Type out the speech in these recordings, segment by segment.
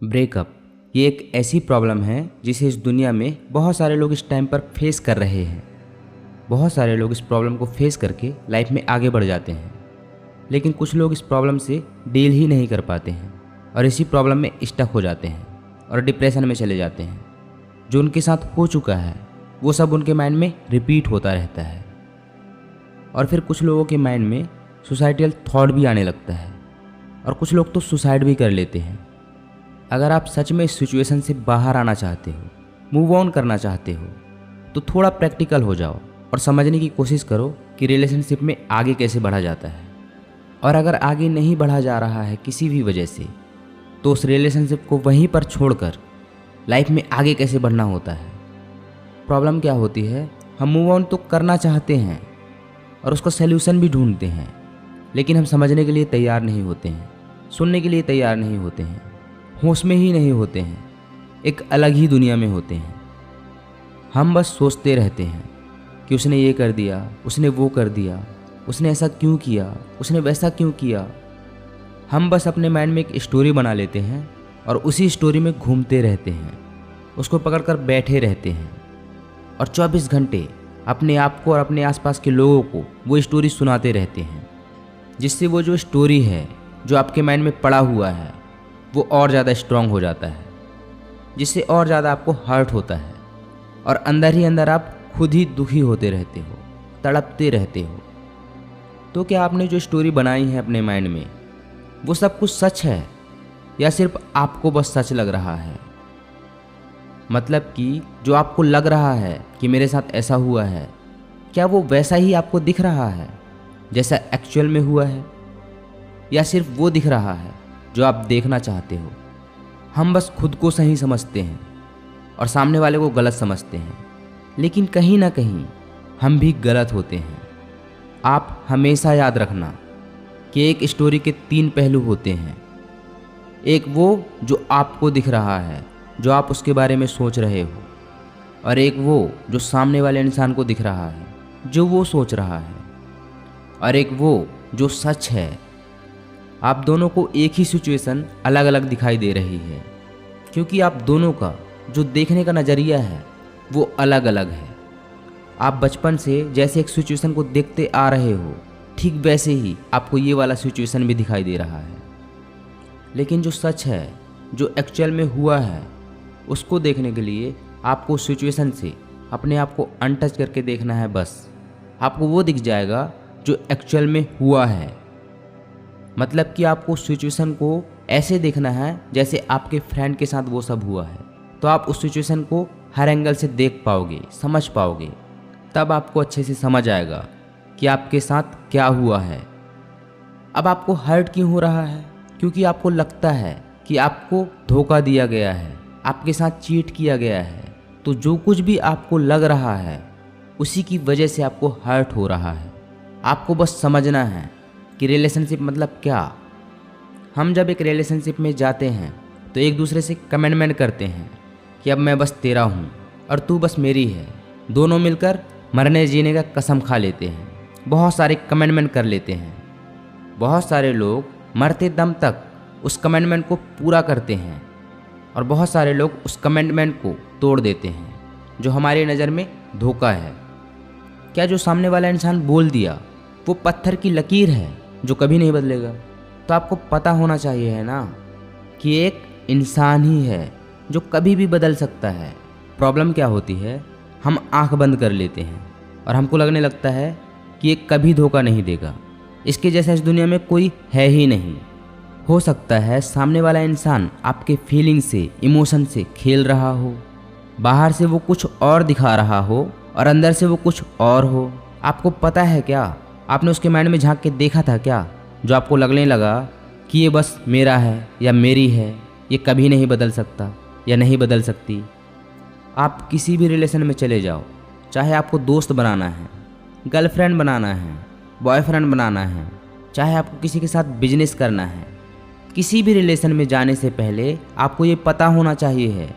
Breakup ये एक ऐसी प्रॉब्लम है जिसे इस दुनिया में बहुत सारे लोग इस टाइम पर फेस कर रहे हैं। बहुत सारे लोग इस प्रॉब्लम को फेस करके लाइफ में आगे बढ़ जाते हैं, लेकिन कुछ लोग इस प्रॉब्लम से डील ही नहीं कर पाते हैं और इसी प्रॉब्लम में स्टक हो जाते हैं और डिप्रेशन में चले जाते हैं। जो उनके साथ हो चुका है वो सब उनके माइंड में रिपीट होता रहता है और फिर कुछ लोगों के माइंड में सुसाइडल थॉट भी आने लगता है और कुछ लोग तो सुसाइड भी कर लेते हैं। अगर आप सच में इस सिचुएशन से बाहर आना चाहते हो, मूव ऑन करना चाहते हो, तो थोड़ा प्रैक्टिकल हो जाओ और समझने की कोशिश करो कि रिलेशनशिप में आगे कैसे बढ़ा जाता है। और अगर आगे नहीं बढ़ा जा रहा है किसी भी वजह से, तो उस रिलेशनशिप को वहीं पर छोड़कर लाइफ में आगे कैसे बढ़ना होता है। प्रॉब्लम क्या होती है, हम मूव ऑन तो करना चाहते हैं और उसका सल्यूशन भी ढूंढते हैं, लेकिन हम समझने के लिए तैयार नहीं होते हैं, सुनने के लिए तैयार नहीं होते हैं, होश में ही नहीं होते हैं, एक अलग ही दुनिया में होते हैं। हम बस सोचते रहते हैं कि उसने ये कर दिया, उसने वो कर दिया, उसने ऐसा क्यों किया, उसने वैसा क्यों किया। हम बस अपने माइंड में एक स्टोरी बना लेते हैं और उसी स्टोरी में घूमते रहते हैं, उसको पकड़कर बैठे रहते हैं और 24 घंटे अपने आप को और अपने आसपास के लोगों को वो स्टोरी सुनाते रहते हैं, जिससे वो जो स्टोरी है जो आपके माइंड में पड़ा हुआ है वो और ज़्यादा स्ट्रांग हो जाता है, जिससे और ज़्यादा आपको हर्ट होता है और अंदर ही अंदर आप खुद ही दुखी होते रहते हो, तड़पते रहते हो। तो क्या आपने जो स्टोरी बनाई है अपने माइंड में वो सब कुछ सच है या सिर्फ आपको बस सच लग रहा है? मतलब कि जो आपको लग रहा है कि मेरे साथ ऐसा हुआ है, क्या वो वैसा ही आपको दिख रहा है जैसा एक्चुअल में हुआ है, या सिर्फ वो दिख रहा है जो आप देखना चाहते हो? हम बस खुद को सही समझते हैं और सामने वाले को गलत समझते हैं, लेकिन कहीं ना कहीं हम भी गलत होते हैं। आप हमेशा याद रखना कि एक स्टोरी के 3 पहलू होते हैं। एक वो जो आपको दिख रहा है, जो आप उसके बारे में सोच रहे हो, और एक वो जो सामने वाले इंसान को दिख रहा है, जो वो सोच रहा है, और एक वो जो सच है। आप दोनों को एक ही सिचुएशन अलग अलग दिखाई दे रही है, क्योंकि आप दोनों का जो देखने का नज़रिया है वो अलग अलग है। आप बचपन से जैसे एक सिचुएशन को देखते आ रहे हो, ठीक वैसे ही आपको ये वाला सिचुएशन भी दिखाई दे रहा है। लेकिन जो सच है, जो एक्चुअल में हुआ है, उसको देखने के लिए आपको सिचुएशन से अपने आप को अनटच करके देखना है। बस आपको वो दिख जाएगा जो एक्चुअल में हुआ है। मतलब कि आपको सिचुएशन को ऐसे देखना है जैसे आपके फ्रेंड के साथ वो सब हुआ है, तो आप उस सिचुएशन को हर एंगल से देख पाओगे, समझ पाओगे। तब आपको अच्छे से समझ आएगा कि आपके साथ क्या हुआ है। अब आपको हर्ट क्यों हो रहा है? क्योंकि आपको लगता है कि आपको धोखा दिया गया है, आपके साथ चीट किया गया है। तो जो कुछ भी आपको लग रहा है उसी की वजह से आपको हर्ट हो रहा है। आपको बस समझना है कि रिलेशनशिप मतलब क्या। हम जब एक रिलेशनशिप में जाते हैं तो एक दूसरे से कमिटमेंट करते हैं कि अब मैं बस तेरा हूँ और तू बस मेरी है। दोनों मिलकर मरने जीने का कसम खा लेते हैं, बहुत सारे कमिटमेंट कर लेते हैं। बहुत सारे लोग मरते दम तक उस कमिटमेंट को पूरा करते हैं और बहुत सारे लोग उस कमिटमेंट को तोड़ देते हैं, जो हमारी नज़र में धोखा है। क्या जो सामने वाला इंसान बोल दिया वो पत्थर की लकीर है जो कभी नहीं बदलेगा? तो आपको पता होना चाहिए है ना कि एक इंसान ही है जो कभी भी बदल सकता है। प्रॉब्लम क्या होती है, हम आंख बंद कर लेते हैं और हमको लगने लगता है कि ये कभी धोखा नहीं देगा, इसके जैसा इस दुनिया में कोई है ही नहीं। हो सकता है सामने वाला इंसान आपके फीलिंग से, इमोशन से खेल रहा हो, बाहर से वो कुछ और दिखा रहा हो और अंदर से वो कुछ और हो। आपको पता है क्या? आपने उसके माइंड में झांक के देखा था क्या, जो आपको लगने लगा कि ये बस मेरा है या मेरी है, ये कभी नहीं बदल सकता या नहीं बदल सकती? आप किसी भी रिलेशन में चले जाओ, चाहे आपको दोस्त बनाना है, गर्लफ्रेंड बनाना है, बॉयफ्रेंड बनाना है, चाहे आपको किसी के साथ बिजनेस करना है, किसी भी रिलेशन में जाने से पहले आपको ये पता होना चाहिए है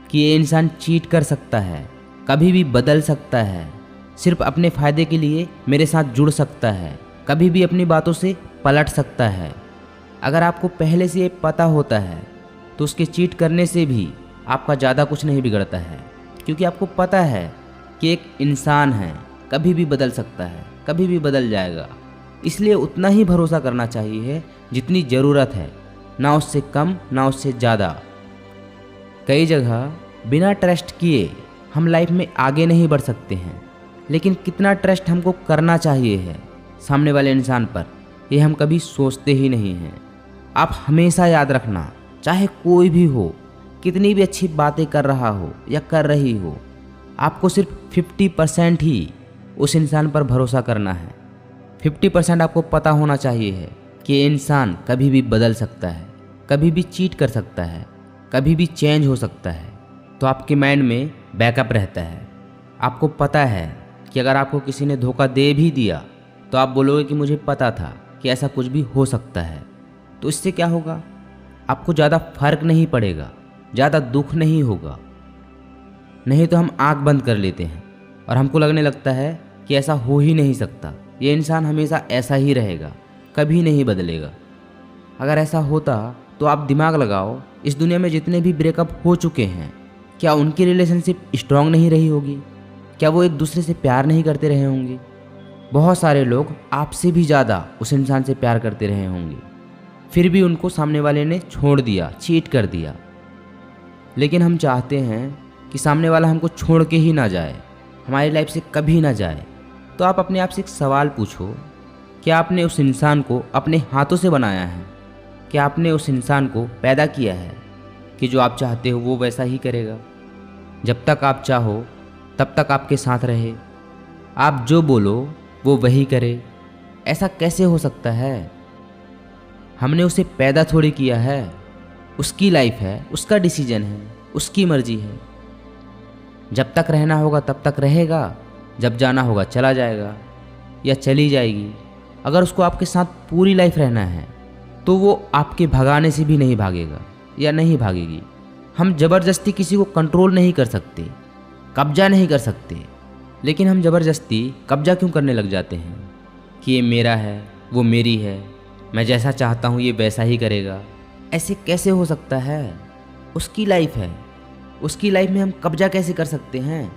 कि ये इंसान चीट कर सकता है, कभी भी बदल सकता है, सिर्फ अपने फ़ायदे के लिए मेरे साथ जुड़ सकता है, कभी भी अपनी बातों से पलट सकता है। अगर आपको पहले से ये पता होता है तो उसके चीट करने से भी आपका ज़्यादा कुछ नहीं बिगड़ता है, क्योंकि आपको पता है कि एक इंसान है, कभी भी बदल सकता है, कभी भी बदल जाएगा। इसलिए उतना ही भरोसा करना चाहिए जितनी ज़रूरत है, ना उससे कम ना उससे ज़्यादा। कई जगह बिना ट्रस्ट किए हम लाइफ में आगे नहीं बढ़ सकते हैं, लेकिन कितना ट्रस्ट हमको करना चाहिए है सामने वाले इंसान पर, ये हम कभी सोचते ही नहीं हैं। आप हमेशा याद रखना, चाहे कोई भी हो, कितनी भी अच्छी बातें कर रहा हो या कर रही हो, आपको सिर्फ 50% ही उस इंसान पर भरोसा करना है। 50% आपको पता होना चाहिए है कि ये इंसान कभी भी बदल सकता है, कभी भी चीट कर सकता है, कभी भी चेंज हो सकता है। तो आपके माइंड में बैकअप रहता है। आपको पता है कि अगर आपको किसी ने धोखा दे भी दिया तो आप बोलोगे कि मुझे पता था कि ऐसा कुछ भी हो सकता है। तो इससे क्या होगा, आपको ज़्यादा फर्क नहीं पड़ेगा, ज़्यादा दुख नहीं होगा। नहीं तो हम आंख बंद कर लेते हैं और हमको लगने लगता है कि ऐसा हो ही नहीं सकता, ये इंसान हमेशा ऐसा ही रहेगा, कभी नहीं बदलेगा। अगर ऐसा होता तो आप दिमाग लगाओ, इस दुनिया में जितने भी ब्रेकअप हो चुके हैं, क्या उनकी रिलेशनशिप स्ट्रांग नहीं रही होगी? क्या वो एक दूसरे से प्यार नहीं करते रहे होंगे? बहुत सारे लोग आपसे भी ज़्यादा उस इंसान से प्यार करते रहे होंगे, फिर भी उनको सामने वाले ने छोड़ दिया, चीट कर दिया। लेकिन हम चाहते हैं कि सामने वाला हमको छोड़ के ही ना जाए, हमारी लाइफ से कभी ना जाए। तो आप अपने आप से एक सवाल पूछो, क्या आपने उस इंसान को अपने हाथों से बनाया है? क्या आपने उस इंसान को पैदा किया है कि जो आप चाहते हो वो वैसा ही करेगा? जब तक आप चाहो तब तक आपके साथ रहे, आप जो बोलो वो वही करे, ऐसा कैसे हो सकता है? हमने उसे पैदा थोड़ी किया है, उसकी लाइफ है, उसका डिसीजन है, उसकी मर्जी है। जब तक रहना होगा तब तक रहेगा, जब जाना होगा चला जाएगा या चली जाएगी। अगर उसको आपके साथ पूरी लाइफ रहना है तो वो आपके भगाने से भी नहीं भागेगा या नहीं भागेगी। हम ज़बरदस्ती किसी को कंट्रोल नहीं कर सकते, कब्जा नहीं कर सकते, लेकिन हम ज़बरदस्ती कब्जा क्यों करने लग जाते हैं कि ये मेरा है, वो मेरी है, मैं जैसा चाहता हूँ ये वैसा ही करेगा। ऐसे कैसे हो सकता है? उसकी लाइफ है, उसकी लाइफ में हम कब्जा कैसे कर सकते हैं?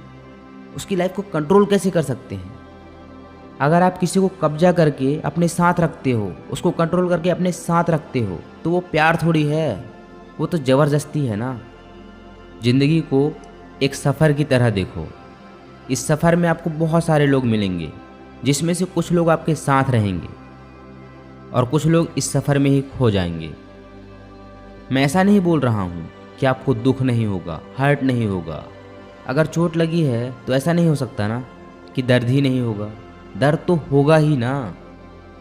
उसकी लाइफ को कंट्रोल कैसे कर सकते हैं? अगर आप किसी को कब्जा करके अपने साथ रखते हो, उसको कंट्रोल करके अपने साथ रखते हो, तो वो प्यार थोड़ी है, वो तो ज़बरदस्ती है ना। ज़िंदगी को एक सफ़र की तरह देखो। इस सफ़र में आपको बहुत सारे लोग मिलेंगे, जिसमें से कुछ लोग आपके साथ रहेंगे और कुछ लोग इस सफ़र में ही खो जाएंगे। मैं ऐसा नहीं बोल रहा हूँ कि आपको दुख नहीं होगा, हर्ट नहीं होगा। अगर चोट लगी है तो ऐसा नहीं हो सकता ना कि दर्द ही नहीं होगा, दर्द तो होगा ही ना।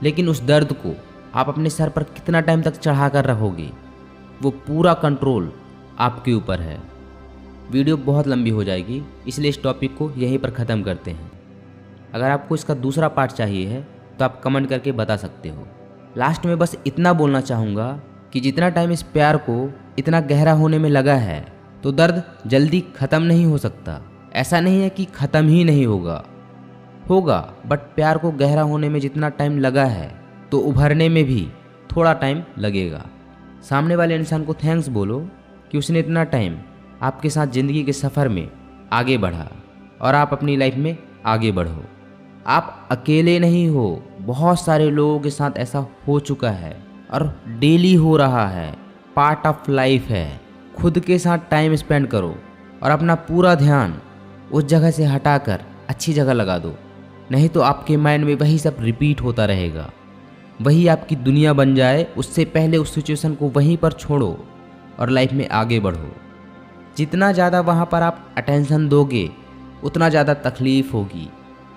लेकिन उस दर्द को आप अपने सर पर कितना टाइम तक चढ़ा कर रखोगे, वो पूरा कंट्रोल आपके ऊपर है। वीडियो बहुत लंबी हो जाएगी, इसलिए इस टॉपिक को यहीं पर ख़त्म करते हैं। अगर आपको इसका दूसरा पार्ट चाहिए है तो आप कमेंट करके बता सकते हो। लास्ट में बस इतना बोलना चाहूँगा कि जितना टाइम इस प्यार को इतना गहरा होने में लगा है, तो दर्द जल्दी ख़त्म नहीं हो सकता। ऐसा नहीं है कि ख़त्म ही नहीं होगा, होगा, बट प्यार को गहरा होने में जितना टाइम लगा है तो उभरने में भी थोड़ा टाइम लगेगा। सामने वाले इंसान को थैंक्स बोलो कि उसने इतना टाइम आपके साथ ज़िंदगी के सफ़र में आगे बढ़ा और आप अपनी लाइफ में आगे बढ़ो। आप अकेले नहीं हो, बहुत सारे लोगों के साथ ऐसा हो चुका है और डेली हो रहा है, पार्ट ऑफ लाइफ है। खुद के साथ टाइम स्पेंड करो और अपना पूरा ध्यान उस जगह से हटाकर अच्छी जगह लगा दो, नहीं तो आपके माइंड में वही सब रिपीट होता रहेगा, वही आपकी दुनिया बन जाए। उससे पहले उस सिचुएशन को वहीं पर छोड़ो और लाइफ में आगे बढ़ो। जितना ज़्यादा वहाँ पर आप अटेंशन दोगे उतना ज़्यादा तकलीफ़ होगी,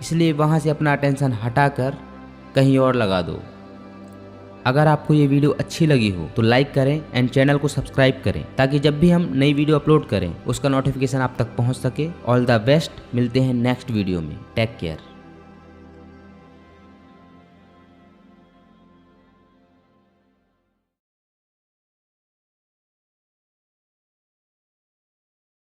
इसलिए वहाँ से अपना अटेंशन हटाकर कहीं और लगा दो। अगर आपको ये वीडियो अच्छी लगी हो तो लाइक करें एंड चैनल को सब्सक्राइब करें, ताकि जब भी हम नई वीडियो अपलोड करें उसका नोटिफिकेशन आप तक पहुँच सके। ऑल द बेस्ट, मिलते हैं नेक्स्ट वीडियो में। Take care.